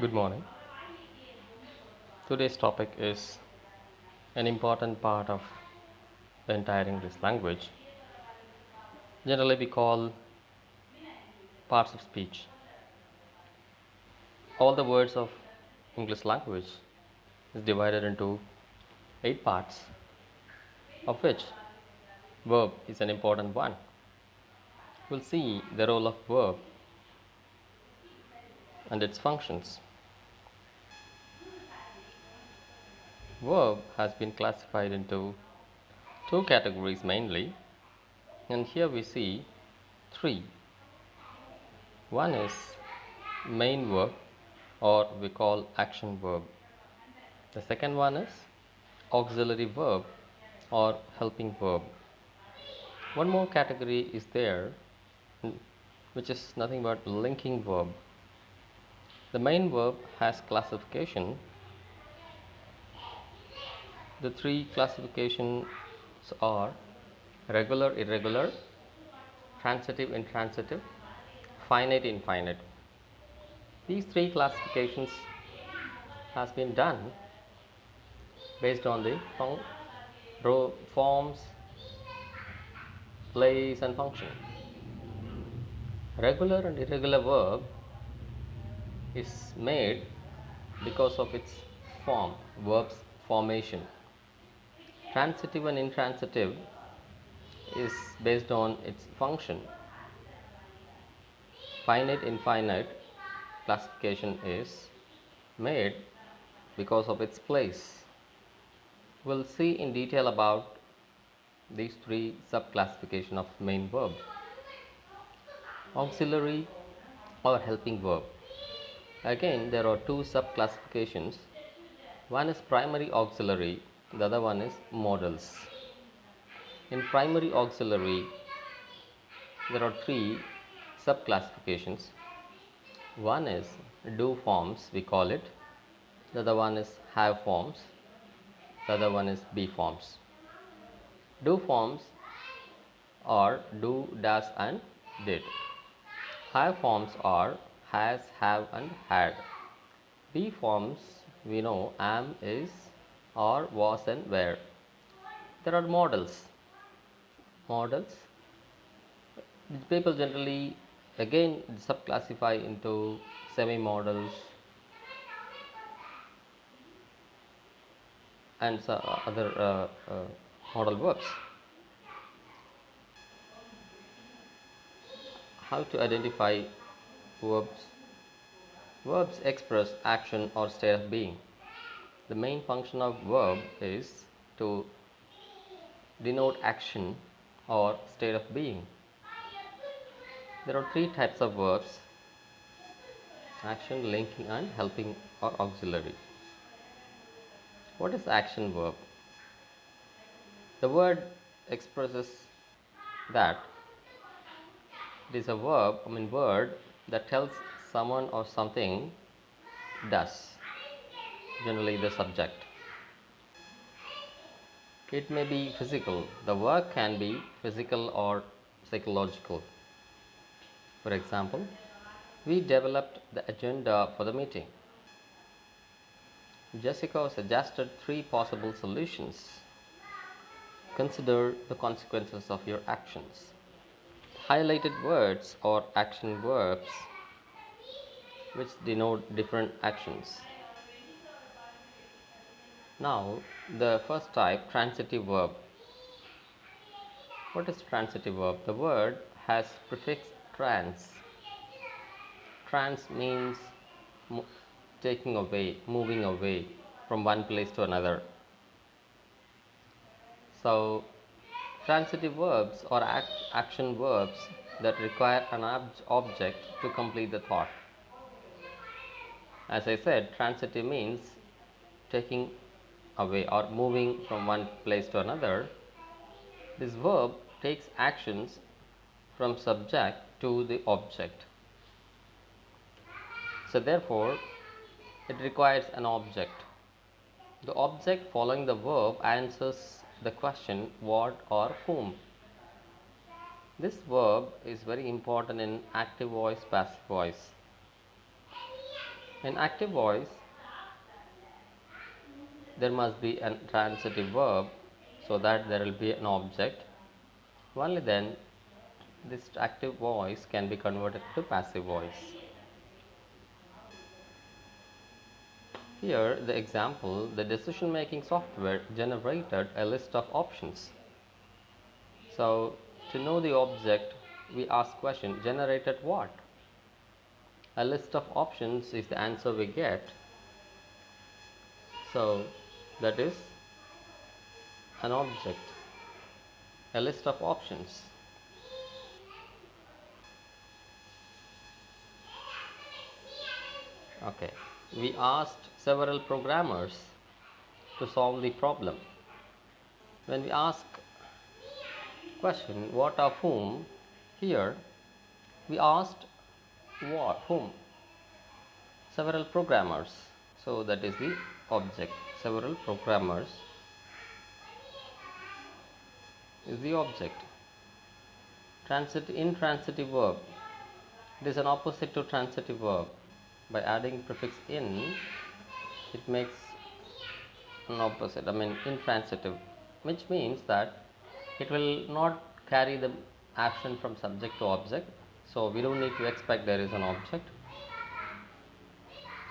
Good morning. Today's topic is an important part of the entire English language. Generally, we call parts of speech. All the words of English language is divided into 8 parts, of which verb is an important one. We'll see the role of verb and its functions. Verb has been classified into two categories mainly, and here we see three. One is main verb, or we call action verb. The second one is auxiliary verb or helping verb. One more category is there, which is nothing but linking verb. The main verb has classification. The three classifications are regular, irregular, transitive, intransitive, finite, infinite. These three classifications has been done based on the forms, place and function. Regular and irregular verb is made because of its form, verb's formation. Transitive and intransitive is based on its function. Finite, infinite classification is made because of its place. We'll see in detail about these three sub-classification of main verb. Auxiliary or helping verb. Again, there are two sub-classifications. One is primary auxiliary, the other one is modals. In primary auxiliary, there are three sub-classifications. One is do forms, we call it. The other one is have forms. The other one is be forms. Do forms are do, does and did. Have forms are has, have and had. Be forms we know am, is, are, was and were. There are modals. Modals people generally again subclassify into semi-modals and other modal verbs. How to identify verbs? Verbs express action or state of being. The main function of verb is to denote action or state of being. There are three types of verbs: action, linking and helping or auxiliary. What is action verb? The word expresses that it is a word that tells someone or something does, generally the subject. It may be physical. The work can be physical or psychological. For example, we developed the agenda for the meeting. Jessica suggested 3 possible solutions. Consider the consequences of your actions. Highlighted words or action verbs which denote different actions. Now, the first type, transitive verb. What is transitive verb? The word has prefix trans. Trans means taking away, moving away from one place to another. So, transitive verbs or action verbs that require an object to complete the thought. As I said, transitive means taking away or moving from one place to another. This verb takes actions from subject to the object. So therefore, it requires an object. The object following the verb answers the question what or whom. This verb is very important in active voice, passive voice. In active voice, there must be an transitive verb so that there will be an object. Only then this active voice can be converted to passive voice. Here, the example, the decision making software generated a list of options. So, to know the object, we ask question, generated what? A list of options is the answer we get. So, that is an object, a list of options. Okay, we asked several programmers to solve the problem. When we ask question what of whom, here we asked what, whom, several programmers. So that is the object, several programmers is the object. Intransitive verb, it is an opposite to transitive verb. By adding prefix in, it makes an opposite, intransitive, which means that it will not carry the action from subject to object, so we don't need to expect there is an object.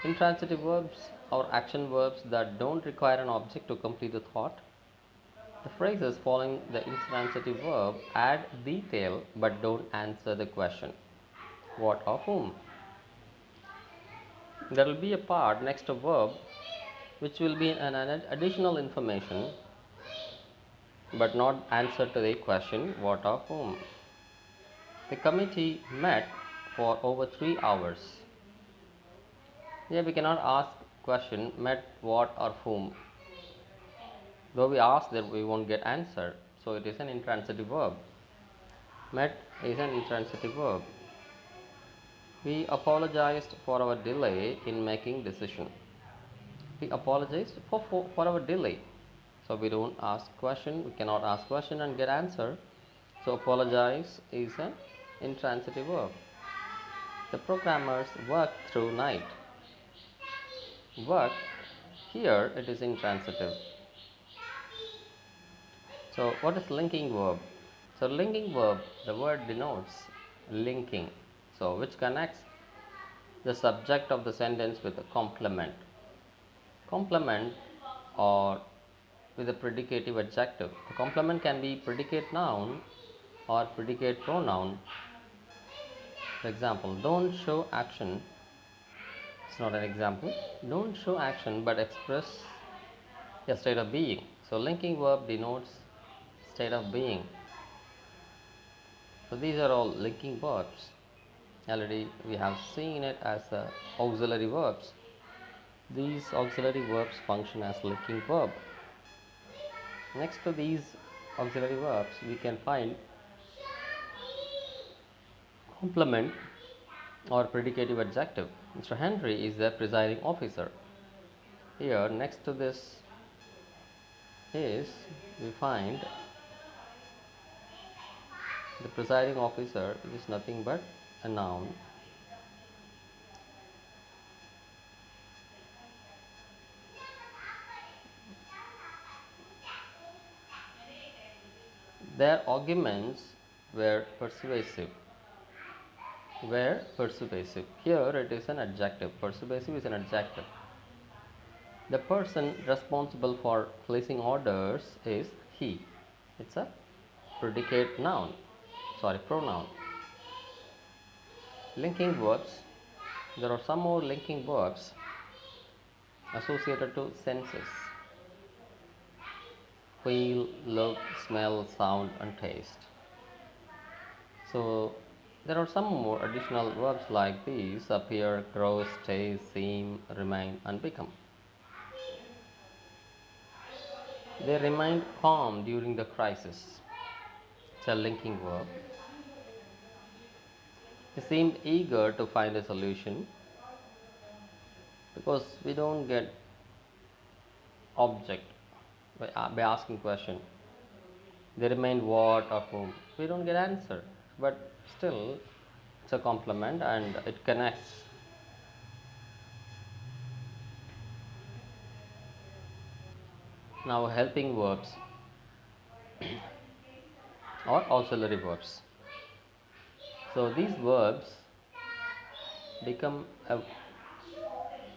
Intransitive verbs or action verbs that don't require an object to complete the thought. The phrases following the intransitive verb add detail but don't answer the question what or whom. There will be a part next to verb which will be an additional information but not answer to the question what or whom. The committee met for over 3 hours. Here we cannot ask question met what or whom. Though we ask that we won't get answer, so it is an intransitive verb. Met is an intransitive verb. We apologized for our delay in making decision. We apologized for our delay. So we don't ask question, we cannot ask question and get answer. So apologize is an intransitive verb. The programmers worked through night. Work, here it is intransitive. So what is linking verb? So linking verb, the word denotes linking. So which connects the subject of the sentence with a complement. Complement or with a predicative adjective. The complement can be predicate noun or predicate pronoun. For example, don't show action. It's not an example. Don't show action but express a state of being. So linking verb denotes state of being. So these are all linking verbs. Already we have seen it as auxiliary verbs. These auxiliary verbs function as linking verb. Next to these auxiliary verbs, we can find complement or predicative adjective. Mr. Henry is the presiding officer. Here, next to this is we find the presiding officer is nothing but a noun. Their arguments were persuasive. Were persuasive. Here it is an adjective. Persuasive is an adjective. The person responsible for placing orders is he. It's a predicate noun. Pronoun. Linking verbs. There are some more linking verbs associated to senses. Feel, look, smell, sound and taste. So there are some more additional verbs like these: appear, grow, stay, seem, remain and become. They remained calm during the crisis. It's a linking verb. They seemed eager to find a solution because we don't get object by asking question. They remained what or whom. We don't get answer, but still it's a complement and it connects Now helping verbs or auxiliary verbs. So these verbs become a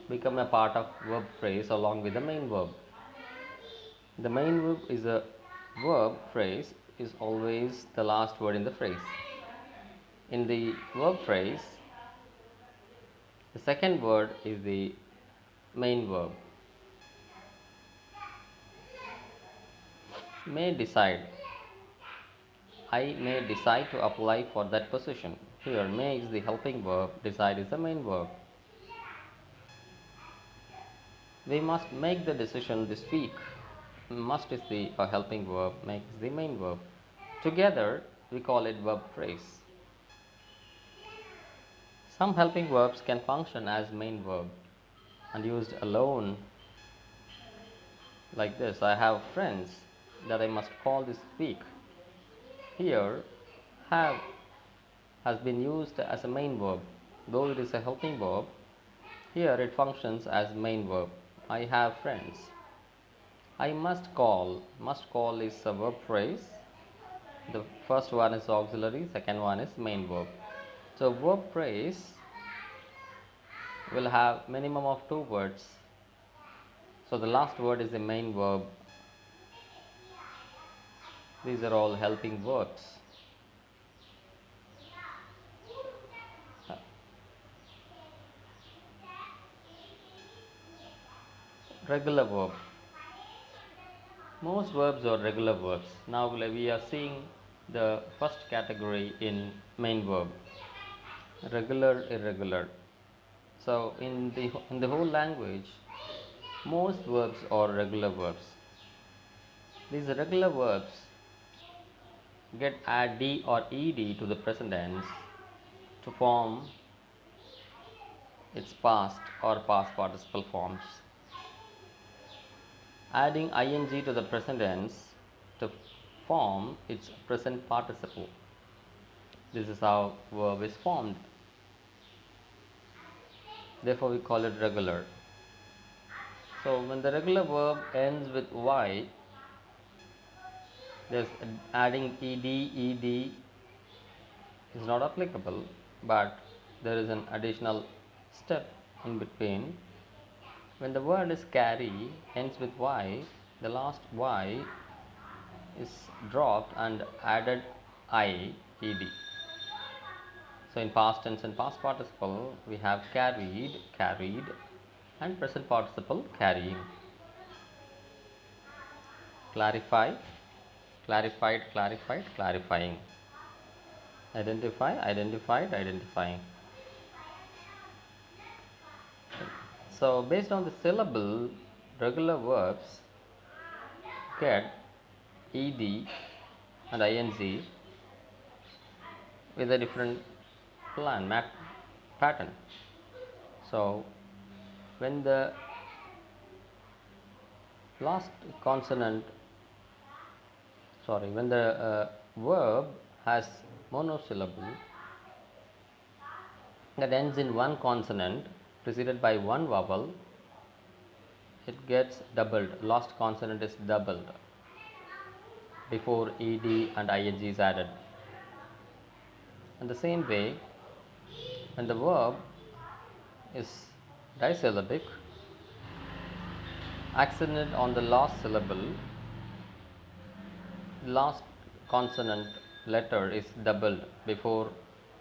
become a part of verb phrase along with the main verb. The main verb is a verb phrase is always the last word in the phrase. In the verb phrase, the second word is the main verb. May decide. I may decide to apply for that position. Here, may is the helping verb, decide is the main verb. We must make the decision this week. Must is the helping verb, make is the main verb. Together, we call it verb phrase. Some helping verbs can function as main verb and used alone like this. I have friends that I must call this week. Here, have has been used as a main verb. Though it is a helping verb, here it functions as main verb. I have friends. I must call. Must call is a verb phrase. The first one is auxiliary, second one is main verb. So verb phrase will have minimum of two words. So the last word is the main verb. These are all helping verbs. Regular verb. Most verbs are regular verbs. Now we are seeing the first category in main verb. Regular, irregular. So in the whole language, most verbs are regular verbs. These regular verbs get add d or ed to the present tense to form its past or past participle forms. Adding ing to the present tense to form its present participle. This is how verb is formed. Therefore, we call it regular. So, when the regular verb ends with y, there's adding ed is not applicable, but there is an additional step in between. When the word is carry ends with y, the last y is dropped and added ed. So in past tense and past participle, we have carried, carried, and present participle carrying. Clarify, clarified, clarified, clarifying. Identify, identified, identifying. So based on the syllable, regular verbs get ed and ing with a different pattern. So when the last consonant, when the verb has monosyllable that ends in one consonant preceded by one vowel, it gets doubled. Last consonant is doubled before ed and ing is added. In the same way, when the verb is disyllabic, accented on the last syllable, the last consonant letter is doubled before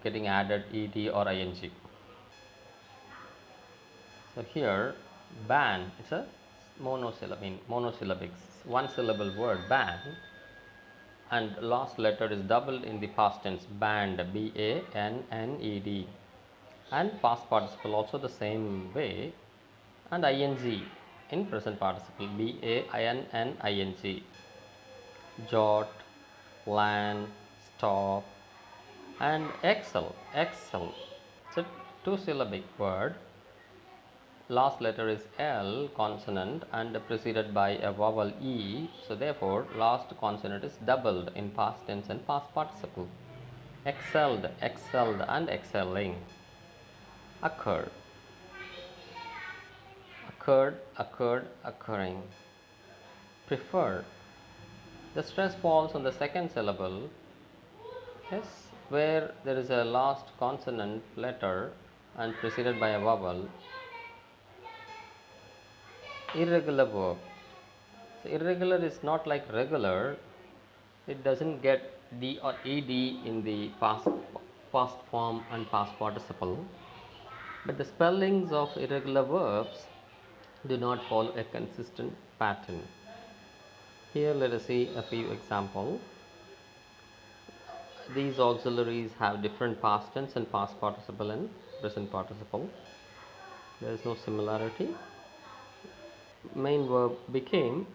getting added ed or ing. So here, ban, it's a monosyllabic, one syllable word, ban, and last letter is doubled in the past tense, banned, b-a-n-n-e-d, and past participle also the same way, and ing in present participle, b-a-i-n-n-i-n-g, jot, plan, stop, and excel. It's a two syllabic word. Last letter is L consonant and preceded by a vowel E. So therefore, last consonant is doubled in past tense and past participle. Excelled, excelled, and excelling. Occurred, occurred, occurred, occurring. prefer. The stress falls on the second syllable, yes, where there is a last consonant letter and preceded by a vowel. Irregular verb. So irregular is not like regular. It doesn't get d or ed in the past form and past participle. But the spellings of irregular verbs do not follow a consistent pattern. Here let us see a few examples. These auxiliaries have different past tense and past participle and present participle. There is no similarity. Main verb became,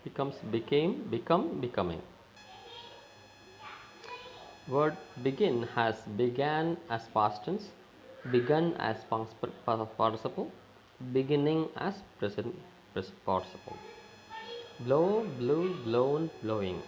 becomes, became, become, becoming. Word begin has began as past tense, begun as past participle, beginning as present participle. Blow, blew, blown, blowing.